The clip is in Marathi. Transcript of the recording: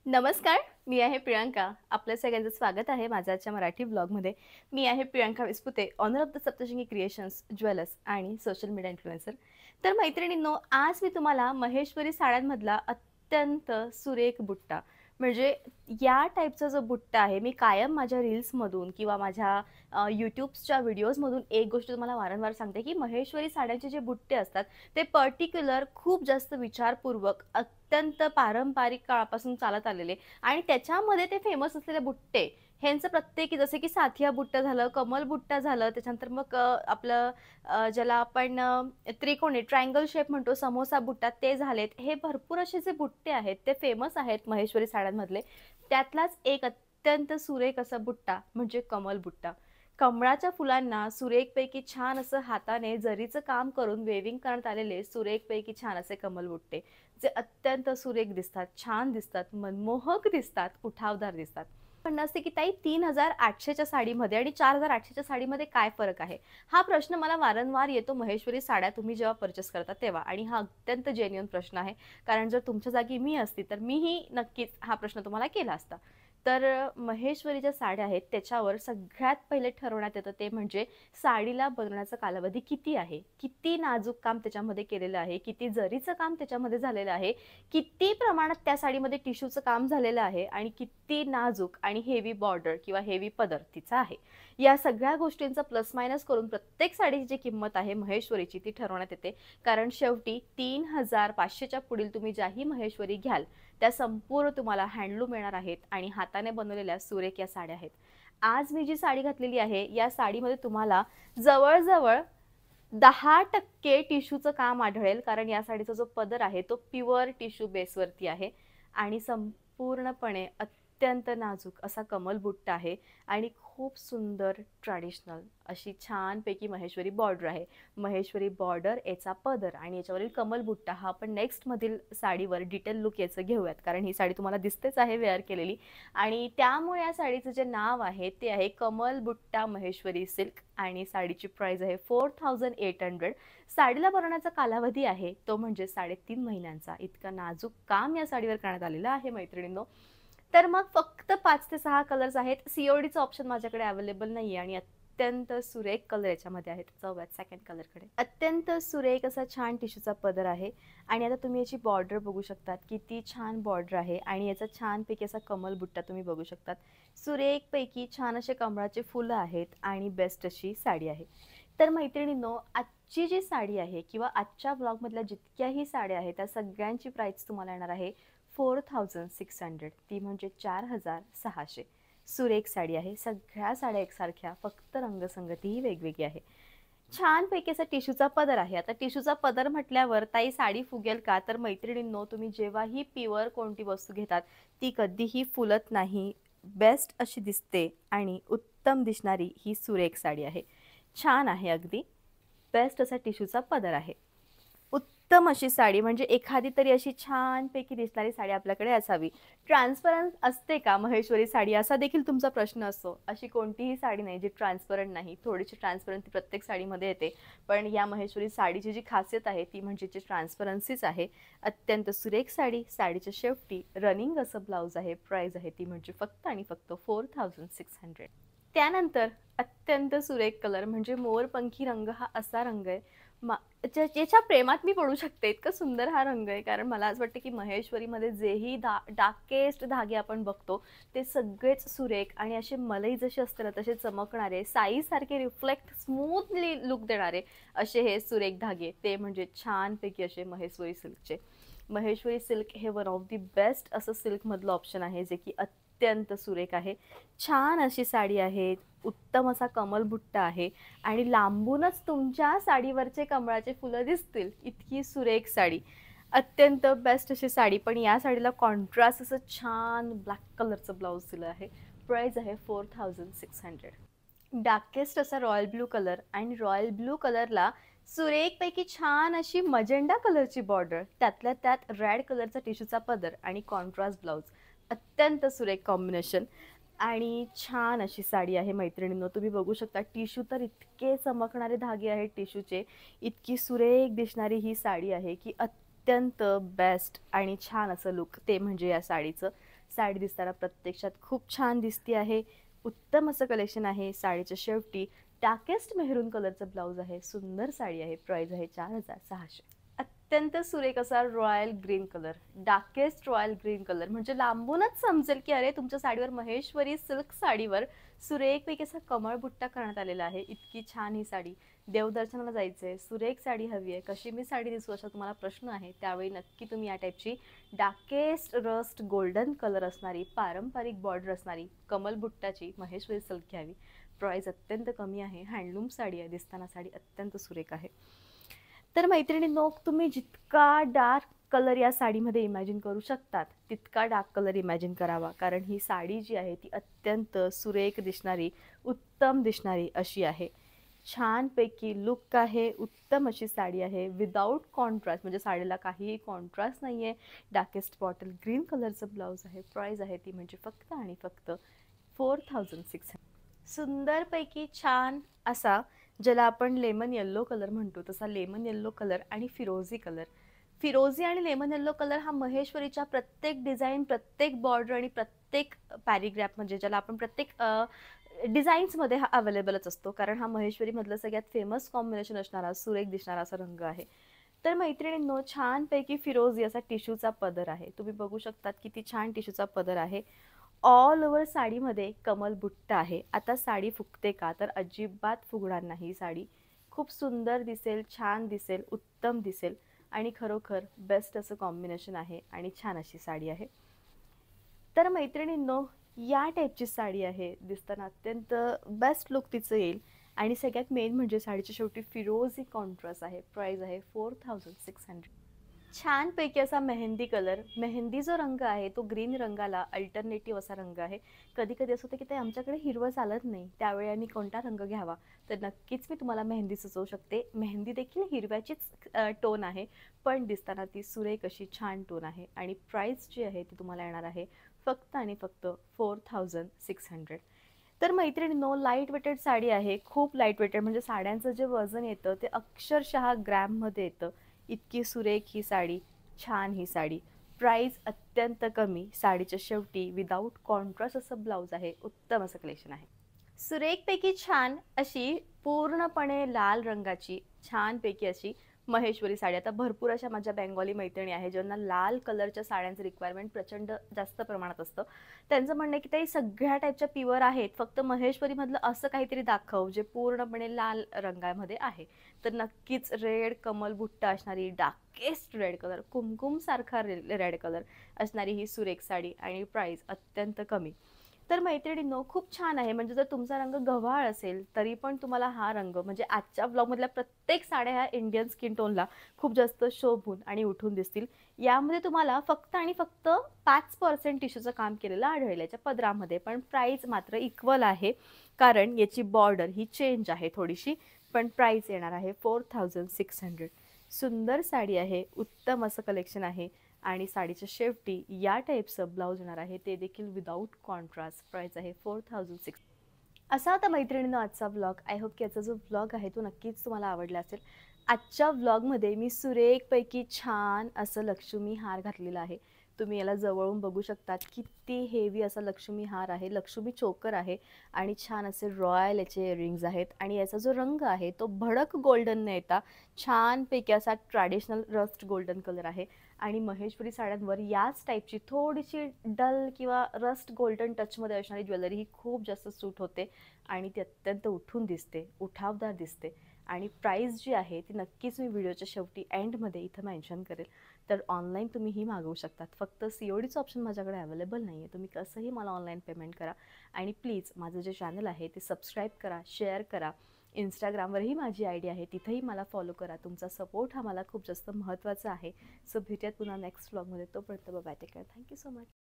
नमस्कार, मी आहे प्रियांका. आपल्या सगळ्यांचं स्वागत आहे माझ्या आजच्या मराठी ब्लॉगमध्ये. मी आहे Priyanka Vispute, owner of the Saptashrungi Creations, jewellers आणि सोशल मीडिया इन्फ्लुएन्सर. तर मैत्रिणींनो, आज मी तुम्हाला महेश्वरी साड्यांमधला अत्यंत सुरेख बुट्टा म्हणजे या टाईपचा जो बुट्टा आहे, मी कायम माझ्या रील्समधून किंवा माझ्या यूट्यूबच्या व्हिडिओजमधून एक गोष्ट तुम्हाला वारंवार सांगते, की महेश्वरी साड्यांचे जे बुट्टे असतात, ते पर्टिक्युलर खूप जास्त विचारपूर्वक अत्यंत पारंपरिक काळापासून चालत आलेले आणि त्याच्यामध्ये ते फेमस असलेले बुट्टे ह्यांचं प्रत्येकी जसे की साथिया बुट्टा झालं, कमल बुट्टा झालं, त्याच्यानंतर मग आपलं ज्याला आपण त्रिकोणी ट्रायंगल शेप म्हणतो समोसा बुट्टा ते झालेत. हे भरपूर असे जे बुट्टे आहेत ते फेमस आहेत महेश्वरी साड्यांमधले. त्यातलाच एक अत्यंत सुरेख असा बुट्टा म्हणजे कमल बुट्टा. कमळाच्या फुलांना सुरेखपैकी छान असं हाताने जरीचं काम करून वेविंग करण्यात आलेले सुरेखपैकी छान असे कमल बुट्टे जे अत्यंत सुरेख दिसतात, छान दिसतात, मनमोहक दिसतात, उठावदार दिसतात. म्हणणं असते की ताई 3800च्या साडीमध्ये आणि 4800च्या साडीमध्ये काय फरक आहे? हा प्रश्न मला वारंवार येतो महेश्वरी साड्या तुम्ही जेव्हा परचेस करता तेव्हा आणि हा अत्यंत जेन्युइन प्रश्न आहे. कारण जर तुमच्या जागी मी असती तर मीही नक्कीच हा प्रश्न तुम्हाला केला असता. तर महेश्वरी ज्या साड्या आहेत त्याच्यावर सगळ्यात पहिले ठरवण्यात येतं ते म्हणजे साडीला बनवण्याचा कालावधी किती आहे, किती नाजूक काम त्याच्यामध्ये केलेलं आहे, किती जरीचं काम त्याच्यामध्ये झालेलं आहे, किती प्रमाणात त्या साडीमध्ये टिश्यूचं काम झालेलं आहे आणि किती नाजूक आणि हेवी बॉर्डर किंवा हेवी पदर तिचा आहे. या सगळ्या गोष्टींचा प्लस मायनस करून प्रत्येक साडीची जी किंमत आहे महेश्वरीची ती ठरवण्यात येते. कारण शेवटी 3500च्या पुढील तुम्ही ज्याही महेश्वरी घ्याल त्या संपूर्ण तुम्हाला हँडलूम येणार आहेत आणि हाताने बनवलेल्या सुरेख या साड्या आहेत. आज मी जी साडी घातलेली आहे या साडीमध्ये तुम्हाला जवळजवळ 10% टिश्यूचं काम आढळेल. कारण या साडीचा जो पदर आहे तो प्युअर टिश्यू बेसवरती आहे आणि संपूर्णपणे अत्यंत नाजूक असा कमल बुट्टा आहे आणि खूप सुंदर ट्रॅडिशनल अशी छानपैकी महेश्वरी बॉर्डर आहे. महेश्वरी बॉर्डर, याचा पदर आणि याच्यावरील कमल बुट्टा हा आपण नेक्स्टमधील साडीवर डिटेल लुक याचं घेऊयात. कारण ही साडी तुम्हाला दिसतेच आहे वेअर केलेली आणि त्यामुळे या साडीचं जे नाव आहे ते आहे कमल बुट्टा महेश्वरी सिल्क आणि साडीची प्राइस आहे 4800. साडीला बनवण्याचा कालावधी आहे तो म्हणजे 3.5 महिन्यांचा. इतकं नाजूक काम या साडीवर करण्यात आलेलं आहे मैत्रिणींनो. तर मग फक्त 5 ते 6 कलर्स आहेत. सीओडीचं ऑप्शन माझ्याकडे अवेलेबल नाहीये आणि अत्यंत सुरेख कलर याच्यामध्ये आहेत. जाऊयात सेकंड कलरकडे. अत्यंत सुरेख असा छान टिश्यूचा पदर आहे आणि आता तुम्ही याची बॉर्डर बघू शकतात. किती छान बॉर्डर आहे आणि याचा छानपैकी असा कमल बुट्टा तुम्ही बघू शकतात. सुरेखपैकी छान असे कमळाचे फुलं आहेत आणि बेस्ट अशी साडी आहे. तर मैत्रिणींनो, आजची जी साडी आहे किंवा आजच्या ब्लॉगमधल्या जितक्याही साड्या आहेत त्या सगळ्यांची प्राइस तुम्हाला येणार आहे 4600. ती म्हणजे 4600. सुरेख साडी आहे. सगळ्या साड्या एकसारख्या, फक्त रंगसंगती ही वेगवेगळी आहे. छानपैकी असा टिश्यूचा पदर आहे. आता टिश्यूचा पदर म्हटल्यावर ताई साडी फुगेल का? तर मैत्रिणींनो, तुम्ही जेव्हाही प्युअर कोणती वस्तू घेतात ती कधीही फुलत नाही. बेस्ट अशी दिसते आणि उत्तम दिसणारी ही सुरेख साडी आहे. छान आहे अगदी. बेस्ट असा टिश्यूचा पदर आहे. उत्तम अशी साडी म्हणजे एखादी तरी अशी छानपैकी दिसणारी साडी आपल्याकडे असावी. ट्रान्सपरंट असते का महेश्वरी साडी असा देखील तुमचा प्रश्न असतो. अशी कोणतीही साडी नाही जी ट्रान्सपरंट नाही. थोडीशी ट्रान्सपरन्सी प्रत्येक साडीमध्ये येते, पण या महेश्वरी साडीची जी खासियत आहे ती म्हणजे जी ट्रान्सपरन्सीच आहे. अत्यंत सुरेख साडी, साडीच्या शेवटी रनिंग असं ब्लाऊज आहे. प्राइस आहे ती म्हणजे फक्त आणि फक्त 4600. त्यानंतर अत्यंत सुरेख कलर म्हणजे मोरपंखी रंग हा असा रंग आहे ज्याच्या प्रेमात मी पडू शकते. इतकं सुंदर हा रंग आहे. कारण मला असं वाटतं की महेश्वरीमध्ये जेही डार्केस्ट धागे आपण बघतो ते सगळेच सुरेख आणि असे मलई जसे असते ना तसे चमकणारे, साईसारखे रिफ्लेक्ट स्मूथली लुक देणारे असे हे सुरेख धागे ते म्हणजे छानपैकी असे महेश्वरी सिल्कचे. महेश्वरी सिल्क हे वन ऑफ दी बेस्ट असं सिल्कमधलं ऑप्शन आहे जे की अत्यंत सुरेख आहे. छान अशी साडी आहे. उत्तम असा कमल बुट्टा आहे आणि लांबूनच तुमच्या साडीवरचे कमळाचे फुलं दिसतील इतकी सुरेख साडी. अत्यंत बेस्ट अशी साडी. पण या साडीला कॉन्ट्रास्ट असं छान ब्लॅक कलरचं ब्लाऊज दिलं आहे. प्राइस आहे 4600. डार्केस्ट असा रॉयल ब्लू कलर आणि रॉयल ब्लू कलरला सुरेखपैकी छान अशी मजेंडा कलरची बॉर्डर, त्यातल्या त्यात रेड कलरचा टिश्यूचा पदर आणि कॉन्ट्रास्ट ब्लाऊज. अत्यंत सुरेख कॉम्बिनेशन आणि छान अशी साडी आहे मैत्रिणींनो. तुम्ही बघू शकता टिश्यू तर इतके चमकणारे धागे आहेत टिश्यूचे. इतकी सुरेख दिसणारी ही साडी आहे की अत्यंत बेस्ट आणि छान असं लुक ते म्हणजे या साडीचं. साडी दिसताना प्रत्यक्षात खूप छान दिसती आहे. उत्तम असं कलेक्शन आहे. साडीच्या शेवटी डार्केस्ट मेहरून कलरचं ब्लाऊज आहे. सुंदर साडी आहे. प्राइस आहे 4600. अत्यंत सुरेख असा royal green colour, darkest royal green colour, म्हणजे लांबूनच समजेल की अरे तुमच्या साडीवर महेश्वरी सिल्क साडीवर सुरेखपैकी असा कमळ बुट्टा करण्यात आलेला आहे. इतकी छान ही साडी. देवदर्शनाला जायचंय, सुरेख साडी हवी आहे, कशी मी साडी दिसू असा तुम्हाला प्रश्न आहे, त्यावेळी नक्की तुम्ही या टाईपची डार्केस्ट रस्ट गोल्डन कलर असणारी पारंपरिक बॉर्डर असणारी कमल बुट्टाची महेश्वरी सिल्क घ्यावी. प्राइस अत्यंत कमी आहे. हँडलूम साडी आहे. दिसताना साडी अत्यंत सुरेख आहे. तर मैत्रिणींनो, तुम्ही जितका डार्क कलर या साडीमध्ये इमॅजिन करू शकतात तितका डार्क कलर इमॅजिन करावा, कारण ही साडी जी आहे ती अत्यंत सुरेख दिसणारी, उत्तम दिसणारी अशी आहे. छानपैकी लुक आहे. उत्तम अशी साडी आहे. विदाऊट कॉन्ट्रास्ट, म्हणजे साडीला काहीही कॉन्ट्रास्ट नाही आहे. डार्केस्ट बॉटल ग्रीन कलरचं ब्लाऊज आहे. प्राइस आहे ती म्हणजे फक्त आणि फक्त 4600. सुंदरपैकी छान असा, ज्याला आपण लेमन येल्लो कलर म्हणतो तसा लेमन येल्लो कलर आणि फिरोझी कलर. फिरोझी आणि लेमन येल्लो कलर हा महेश्वरीच्या प्रत्येक डिझाईन, प्रत्येक बॉर्डर आणि प्रत्येक पॅरिग्राफ, म्हणजे ज्याला आपण प्रत्येक डिझाईन्समध्ये हा अवेलेबलच असतो, कारण हा महेश्वरीमधलं सगळ्यात फेमस कॉम्बिनेशन असणारा सुरेख दिसणारा असा रंग आहे. तर मैत्रिणींनो, छानपैकी फिरोझी असा टिश्यूचा पदर आहे. तुम्ही बघू शकतात किती छान टिश्यूचा पदर आहे. ऑल ओव्हर साडीमध्ये कमल बुट्टा आहे. आता साडी फुगते का, तर अजिबात फुगणार नाही. साडी खूप सुंदर दिसेल, छान दिसेल, उत्तम दिसेल आणि खरोखर बेस्ट असं कॉम्बिनेशन आहे आणि छान अशी साडी आहे. तर मैत्रिणींनो, या टाईपची साडी आहे. दिसताना अत्यंत बेस्ट लुक तिचं येईल आणि सगळ्यात मेन म्हणजे साडीच्या शेवटी फिरोझी कॉन्ट्रास्ट आहे. प्राइस आहे 4600. छानपैकी असा मेहंदी कलर. मेहंदी जो रंग आहे तो ग्रीन रंगाला अल्टरनेटिव्ह असा रंग आहे. कधी कधी असं होतं की ते आमच्याकडे हिरवं चालत नाही, त्यावेळी आम्ही कोणता रंग घ्यावा, तर नक्कीच मी तुम्हाला मेहंदी सुचवू शकते. मेहंदी देखील हिरव्याचीच टोन आहे, पण दिसताना ती सुरेख अशी छान टोन आहे आणि प्राइस जी आहे ती तुम्हाला येणार आहे फक्त आणि फक्त 4600. तर मैत्रिणींनो, लाईट वेटेड साडी आहे. खूप लाईट वेटेड, म्हणजे साड्यांचं जे वजन येतं ते अक्षरशः ग्रॅममध्ये येतं. इतकी सुरेख ही साडी, छान ही साडी. प्राइस अत्यंत कमी. साडीच्या शेवटी विदाऊट कॉन्ट्रास्ट असं ब्लाऊज आहे. उत्तम असं कलेक्शन आहे. सुरेखपैकी छान अशी पूर्णपणे लाल रंगाची छानपैकी अशी महेश्वरी साडी. आता भरपूर अशा माझ्या बेंगॉली मैत्रिणी आहेत ज्यांना लाल कलरच्या साड्यांचं रिक्वायरमेंट प्रचंड जास्त प्रमाणात असतं. त्यांचं म्हणणं आहे की ते सगळ्या टाईपच्या प्युअर आहेत, फक्त महेश्वरीमधलं असं काहीतरी दाखव जे पूर्णपणे लाल रंगामध्ये आहे. तर नक्कीच रेड कमल बुट्टा असणारी, डार्केस्ट रेड कलर, कुमकुमसारखा रेड कलर असणारी ही सुरेख साडी आणि प्राइस अत्यंत कमी. तर मैत्रिणींनो, खूप छान आहे. म्हणजे जर तुमचा रंग गव्हाळ असेल तरी पण तुम्हाला हा रंग, म्हणजे आजच्या ब्लॉगमधल्या प्रत्येक साड्या ह्या इंडियन स्किन टोनला खूप जास्त शोभून आणि उठून दिसतील. यामध्ये तुम्हाला फक्त आणि फक्त 5% टिश्यूचं काम केलेलं आढळेल याच्या पदरामध्ये, पण प्राइस मात्र इक्वल आहे, कारण याची बॉर्डर ही चेंज आहे थोडीशी. पण प्राइस येणार आहे 4600. सुंदर साडी आहे. उत्तम असं कलेक्शन आहे आणि साडीच्या शेवटी या टाईपचं ब्लाऊज येणार आहे, ते देखील विदाऊट कॉन्ट्रास्ट. प्राइस आहे 4600. असा होता मैत्रिणींनो आजचा व्लॉग. आय होप की याचा जो व्लॉग आहे तो नक्कीच तुम्हाला आवडला असेल. आजच्या व्लॉगमध्ये मी सुरेखपैकी छान असं लक्ष्मी हार घातलेला आहे. तुम्ही याला जवळून बघू शकतात. किती हेवी असा लक्ष्मी हार आहे, लक्ष्मी चोकर आहे आणि छान असे रॉयल याचे इयरिंग्ज आहेत. आणि याचा जो रंग आहे तो भडक गोल्डन न येता छानपैकी असा ट्रॅडिशनल रस्ट गोल्डन कलर आहे. आणि महेश्वरी साड्यांवर याच टाईपची थोडीशी डल किंवा रस्ट गोल्डन टचमध्ये असणारी ज्वेलरी ही खूप जास्त सूट होते आणि ती अत्यंत उठून दिसते, उठावदार दिसते. आणि प्राइस जी आहे ती नक्कीच मी व्हिडिओच्या शेवटी एंडमध्ये इथं मेन्शन करेल. तर ऑनलाईन तुम्ही ही मागवू शकतात. फक्त CODचं ऑप्शन माझ्याकडे अवेलेबल नाही आहे. तुम्ही कसंही मला ऑनलाईन पेमेंट करा आणि प्लीज माझं जे चॅनल आहे ते सबस्क्राईब करा, शेअर करा. इंस्टाग्रामवरही माझी ID आहे, तिथंही मला फॉलो करा. तुमचा सपोर्ट हा मला खूप जास्त महत्त्वाचा आहे. सो भेटूयात पुन्हा नेक्स्ट व्लॉगमध्ये. तोपर्यंत bye, take care. Thank you so much.